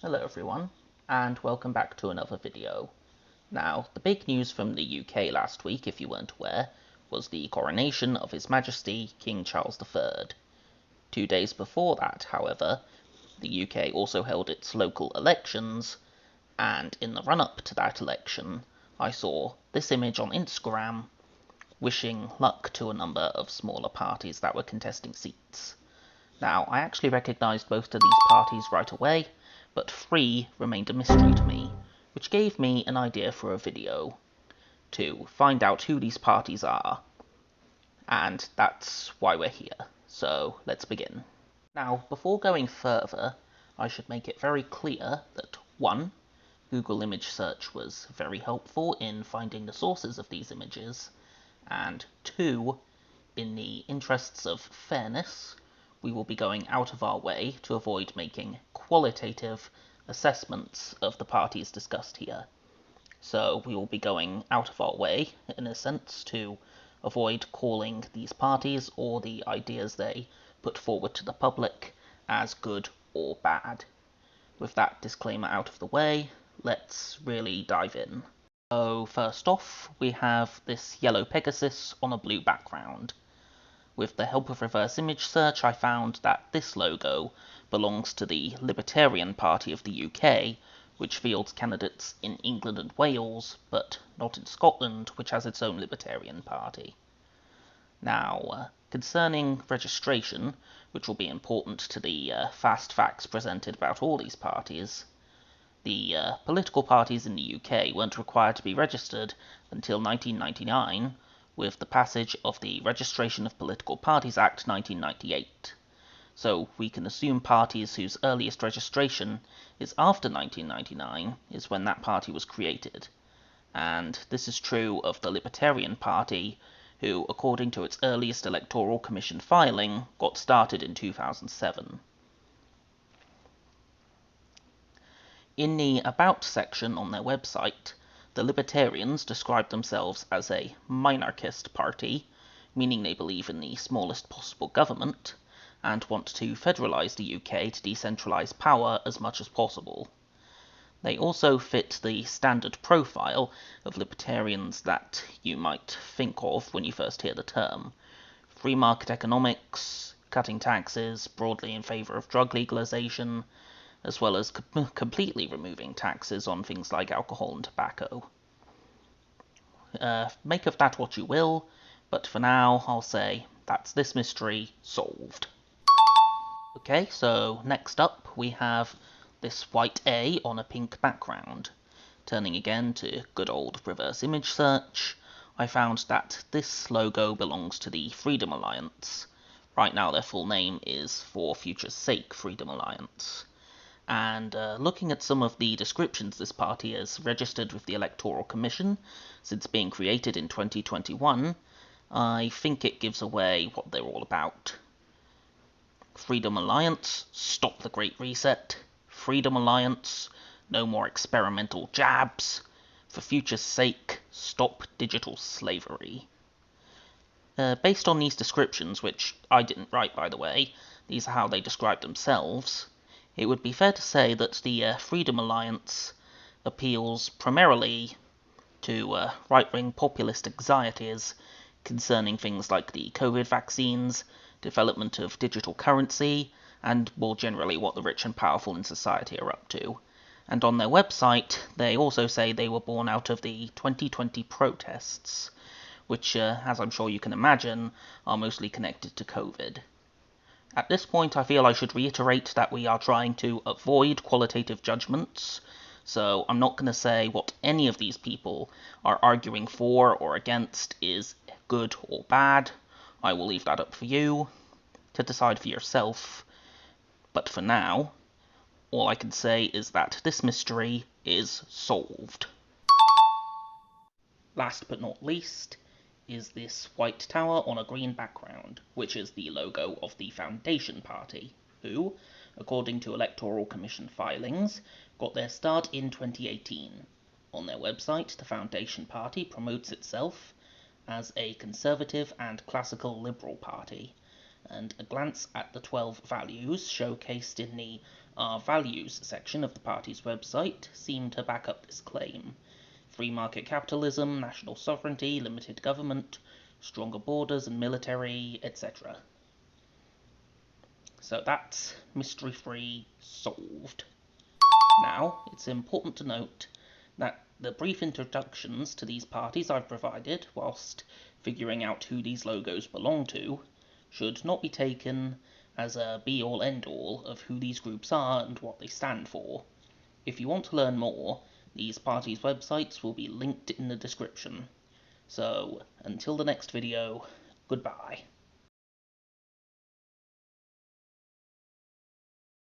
Hello everyone, and welcome back to another video. Now, the big news from the UK last week, if you weren't aware, was the coronation of His Majesty King Charles III. 2 days before that, however, the UK also held its local elections, and in the run-up to that election, I saw this image on Instagram wishing luck to a number of smaller parties that were contesting seats. Now, I actually recognised most of these parties right away, but 3 remained a mystery to me, which gave me an idea for a video to find out who these parties are, and that's why we're here. So let's begin. Now, before going further, I should make it very clear that 1. Google image search was very helpful in finding the sources of these images, and 2. In the interests of fairness, we will be going out of our way to avoid making qualitative assessments of the parties discussed here. So we will be going out of our way, in a sense, to avoid calling these parties or the ideas they put forward to the public as good or bad. With that disclaimer out of the way, let's really dive in. So first off, we have this yellow Pegasus on a blue background. With the help of reverse image search, I found that this logo belongs to the Libertarian Party of the UK, which fields candidates in England and Wales, but not in Scotland, which has its own Libertarian Party. Now, concerning registration, which will be important to the fast facts presented about all these parties, the political parties in the UK weren't required to be registered until 1999, with the passage of the Registration of Political Parties Act 1998. So we can assume parties whose earliest registration is after 1999 is when that party was created. And this is true of the Libertarian Party, who, according to its earliest Electoral Commission filing, got started in 2007. In the About section on their website, the Libertarians describe themselves as a minarchist party, meaning they believe in the smallest possible government, and want to federalise the UK to decentralise power as much as possible. They also fit the standard profile of libertarians that you might think of when you first hear the term. Free market economics, cutting taxes, broadly in favour of drug legalisation, as well as completely removing taxes on things like alcohol and tobacco. Make of that what you will, but for now I'll say that's this mystery solved. Okay, so next up we have this white A on a pink background. Turning again to good old reverse image search, I found that this logo belongs to the Freedom Alliance. Right now their full name is For Future's Sake Freedom Alliance. And looking at some of the descriptions this party has registered with the Electoral Commission since being created in 2021, I think it gives away what they're all about. Freedom Alliance, stop the Great Reset. Freedom Alliance, no more experimental jabs. For future's sake, stop digital slavery. Based on these descriptions, which I didn't write by the way, these are how they describe themselves, it would be fair to say that the Freedom Alliance appeals primarily to right-wing populist anxieties concerning things like the COVID vaccines, development of digital currency, and more generally what the rich and powerful in society are up to. And on their website, they also say they were born out of the 2020 protests, which, as I'm sure you can imagine, are mostly connected to COVID. At this point, I feel I should reiterate that we are trying to avoid qualitative judgments, so I'm not going to say what any of these people are arguing for or against is good or bad. I will leave that up for you to decide for yourself. But for now, all I can say is that this mystery is solved. Last but not least is this white tower on a green background, which is the logo of the Foundation Party, who, according to Electoral Commission filings, got their start in 2018. On their website, the Foundation Party promotes itself as a conservative and classical liberal party, and a glance at the 12 values showcased in the Our Values section of the party's website seem to back up this claim. Free market capitalism, national sovereignty, limited government, stronger borders and military, etc. So that's mystery free solved. Now, it's important to note that the brief introductions to these parties I've provided, whilst figuring out who these logos belong to, should not be taken as a be-all end-all of who these groups are and what they stand for. If you want to learn more, these parties' websites will be linked in the description. So, until the next video, goodbye.